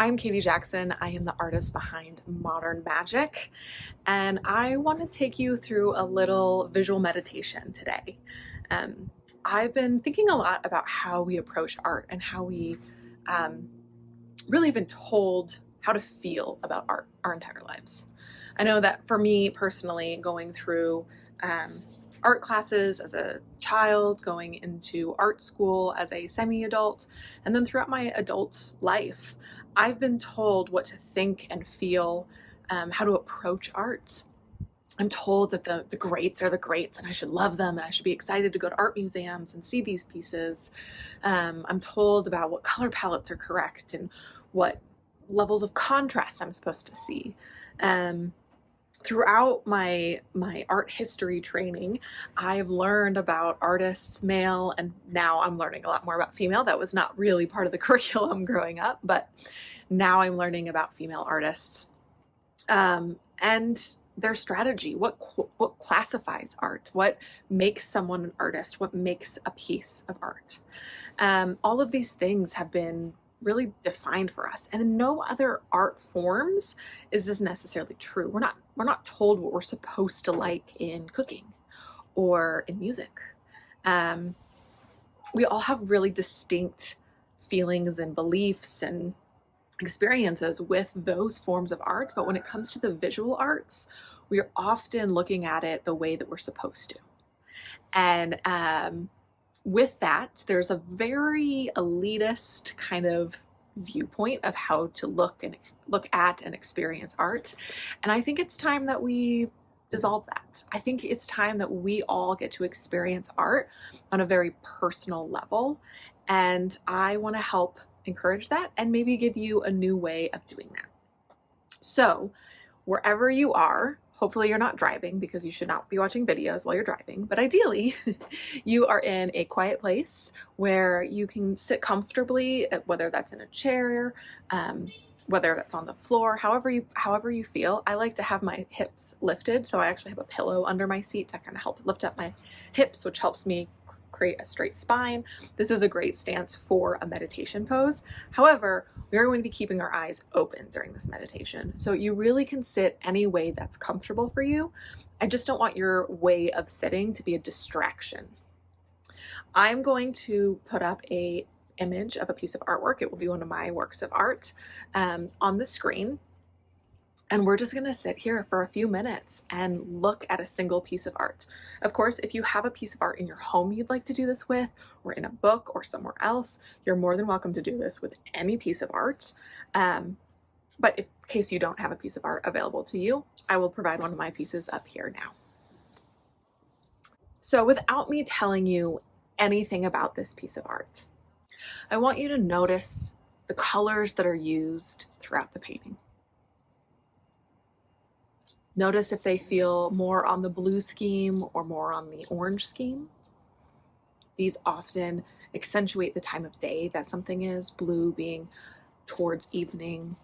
I'm Katie Jackson. I am the artist behind Modern Magic, and I want to take you through a little visual meditation today. Um, I've been thinking a lot about how we approach art and how we um, really have been told how to feel about art our entire lives. I know that for me personally, going through um, art classes as a child, going into art school as a semi adult, and then throughout my adult life, I've been told what to think and feel, how to approach art. I'm told that the greats are the greats and I should love them and I should be excited to go to art museums and see these pieces. I'm told about what color palettes are correct and what levels of contrast I'm supposed to see. Um, Throughout my art history training, I've learned about artists, male, and now I'm learning a lot more about female. That was not really part of the curriculum growing up, but now I'm learning about female artists and their strategy. What classifies art? What makes someone an artist? What makes a piece of art? All of these things have been really defined for us, and in no other art forms is this necessarily true. We're not told what we're supposed to like in cooking or in music. Um, we all have really distinct feelings and beliefs and experiences with those forms of art, but when it comes to the visual arts, we are often looking at it the way that we're supposed to. And with that, there's a very elitist kind of viewpoint of how to look at and experience art. And I think it's time that we dissolve that. I think it's time that we all get to experience art on a very personal level. And I want to help encourage that and maybe give you a new way of doing that. So, wherever you are, hopefully you're not driving because you should not be watching videos while you're driving, but ideally you are in a quiet place where you can sit comfortably, whether that's in a chair, whether that's on the floor, however you feel. I like to have my hips lifted, so I actually have a pillow under my seat to kind of help lift up my hips, which helps me create a straight spine. This is a great stance for a meditation pose. However, we are going to be keeping our eyes open during this meditation. So you really can sit any way that's comfortable for you. I just don't want your way of sitting to be a distraction. I'm going to put up a image of a piece of artwork. It will be one of my works of art on the screen. And we're just gonna sit here for a few minutes and look at a single piece of art. Of course, if you have a piece of art in your home you'd like to do this with, or in a book or somewhere else, you're more than welcome to do this with any piece of art. But in case you don't have a piece of art available to you, I will provide one of my pieces up here now. So without me telling you anything about this piece of art, I want you to notice the colors that are used throughout the painting. Notice if they feel more on the blue scheme or more on the orange scheme. These often accentuate the time of day that something is, blue being towards evening,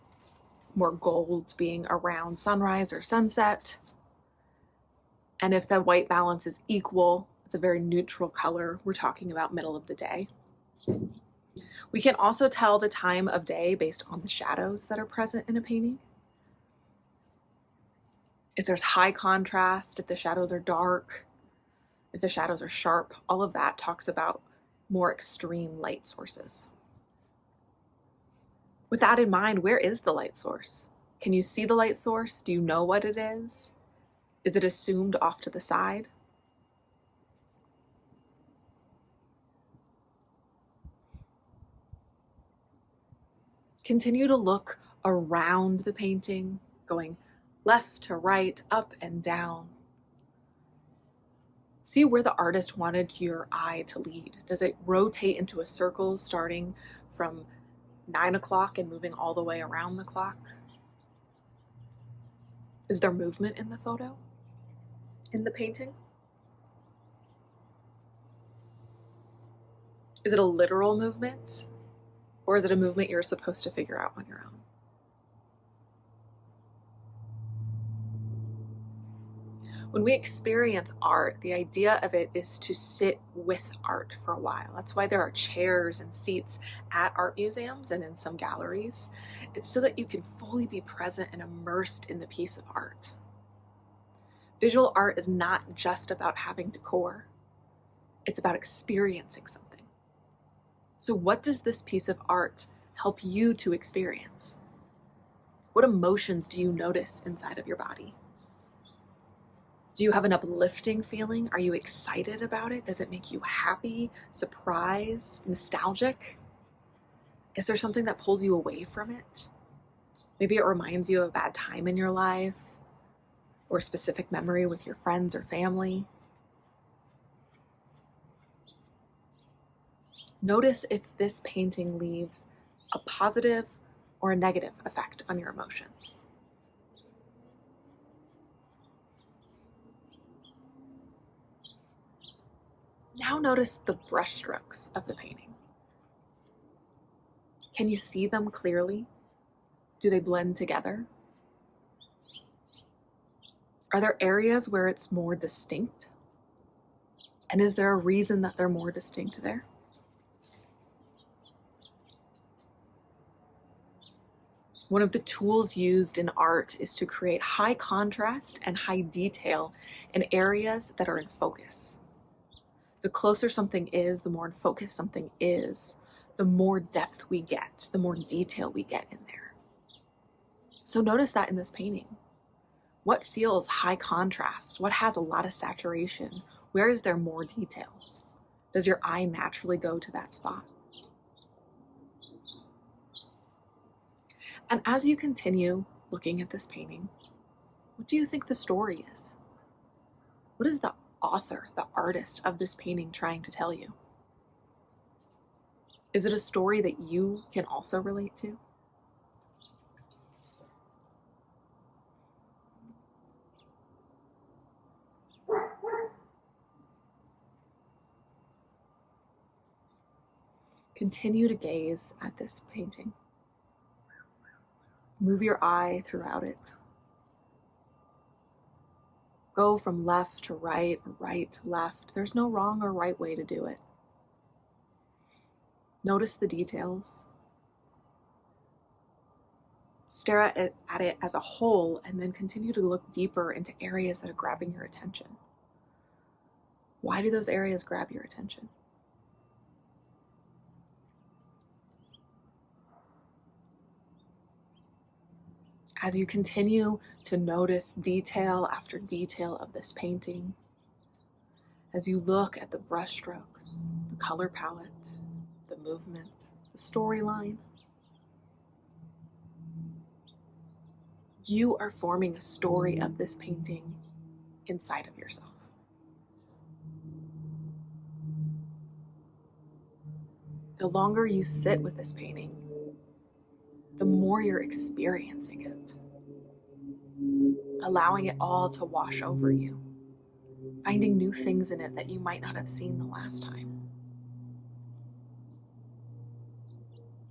more gold being around sunrise or sunset. And if the white balance is equal, it's a very neutral color. We're talking about middle of the day. We can also tell the time of day based on the shadows that are present in a painting. If there's high contrast, if the shadows are dark, if the shadows are sharp, all of that talks about more extreme light sources. With that in mind, where is the light source? Can you see the light source? Do you know what it is? Is it assumed off to the side? Continue to look around the painting, going left to right, up and down. See where the artist wanted your eye to lead. Does it rotate into a circle starting from 9 o'clock and moving all the way around the clock? Is there movement in the photo, in the painting? Is it a literal movement, or is it a movement you're supposed to figure out on your own? When we experience art, the idea of it is to sit with art for a while. That's why there are chairs and seats at art museums and in some galleries. It's so that you can fully be present and immersed in the piece of art. Visual art is not just about having decor, it's about experiencing something. So, what does this piece of art help you to experience? What emotions do you notice inside of your body? Do you have an uplifting feeling? Are you excited about it? Does it make you happy, surprised, nostalgic? Is there something that pulls you away from it? Maybe it reminds you of a bad time in your life or a specific memory with your friends or family. Notice if this painting leaves a positive or a negative effect on your emotions. Now notice the brushstrokes of the painting. Can you see them clearly? Do they blend together? Are there areas where it's more distinct? And is there a reason that they're more distinct there? One of the tools used in art is to create high contrast and high detail in areas that are in focus. The closer something is, the more in focus something is, the more depth we get, the more detail we get in there. So notice that in this painting. What feels high contrast? What has a lot of saturation? Where is there more detail? Does your eye naturally go to that spot? And as you continue looking at this painting, what do you think the story is? What is the author, the artist of this painting trying to tell you? Is it a story that you can also relate to? Continue to gaze at this painting. Move your eye throughout it. Go from left to right, or right to left. There's no wrong or right way to do it. Notice the details. Stare at it as a whole and then continue to look deeper into areas that are grabbing your attention. Why do those areas grab your attention? As you continue to notice detail after detail of this painting, as you look at the brushstrokes, the color palette, the movement, the storyline, you are forming a story of this painting inside of yourself. The longer you sit with this painting, the more you're experiencing it, allowing it all to wash over you, finding new things in it that you might not have seen the last time.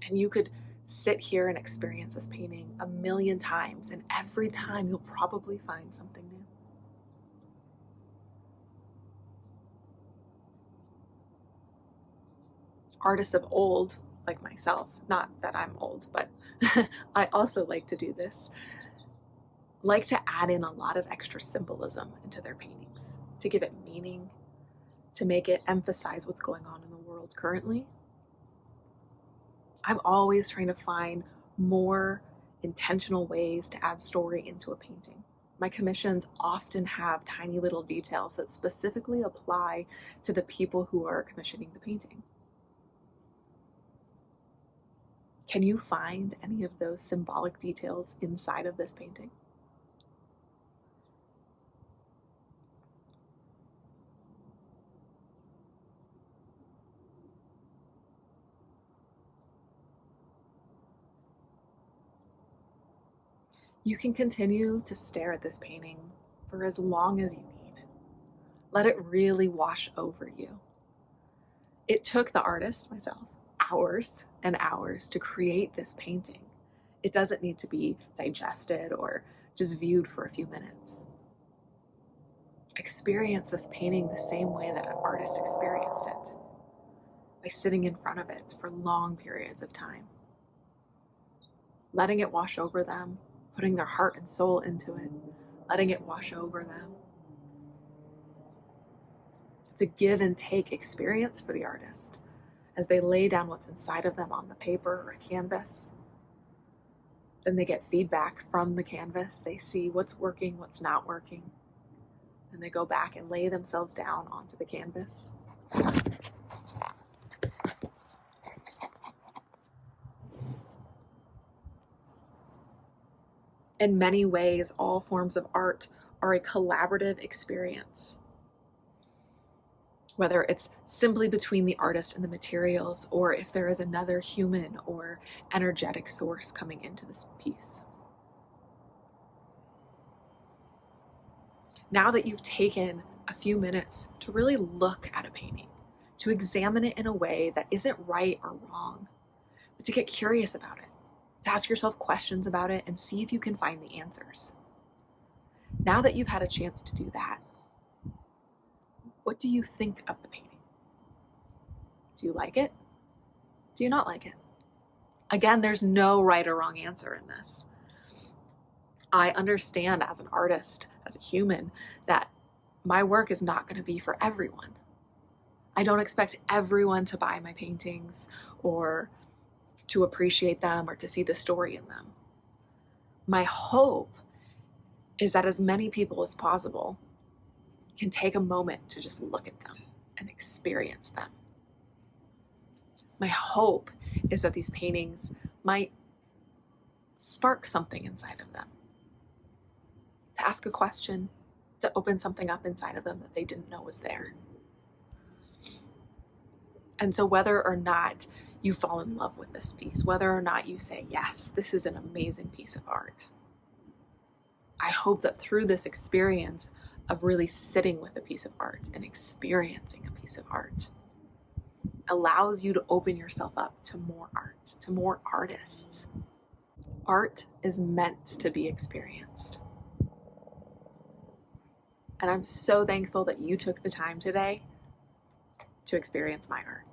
And you could sit here and experience this painting a million times, and every time you'll probably find something new. Artists of old, like myself, not that I'm old, but I also like to do this, like to add in a lot of extra symbolism into their paintings, to give it meaning, to make it emphasize what's going on in the world currently. I'm always trying to find more intentional ways to add story into a painting. My commissions often have tiny little details that specifically apply to the people who are commissioning the painting. Can you find any of those symbolic details inside of this painting? You can continue to stare at this painting for as long as you need. Let it really wash over you. It took the artist, myself, hours and hours to create this painting. It doesn't need to be digested or just viewed for a few minutes. Experience this painting the same way that an artist experienced it, by sitting in front of it for long periods of time, letting it wash over them, putting their heart and soul into it, letting it wash over them. It's a give and take experience for the artist as they lay down what's inside of them on the paper or a canvas. Then they get feedback from the canvas. They see what's working, what's not working. And they go back and lay themselves down onto the canvas. In many ways, all forms of art are a collaborative experience. Whether it's simply between the artist and the materials, or if there is another human or energetic source coming into this piece. Now that you've taken a few minutes to really look at a painting, to examine it in a way that isn't right or wrong, but to get curious about it, to ask yourself questions about it and see if you can find the answers. Now that you've had a chance to do that, what do you think of the painting? Do you like it? Do you not like it? Again, there's no right or wrong answer in this. I understand as an artist, as a human, that my work is not going to be for everyone. I don't expect everyone to buy my paintings or to appreciate them or to see the story in them. My hope is that as many people as possible can take a moment to just look at them and experience them. My hope is that these paintings might spark something inside of them, to ask a question, to open something up inside of them that they didn't know was there. And so whether or not you fall in love with this piece, whether or not you say, yes, this is an amazing piece of art, I hope that through this experience of really sitting with a piece of art and experiencing a piece of art allows you to open yourself up to more art, to more artists. Art is meant to be experienced. And I'm so thankful that you took the time today to experience my art.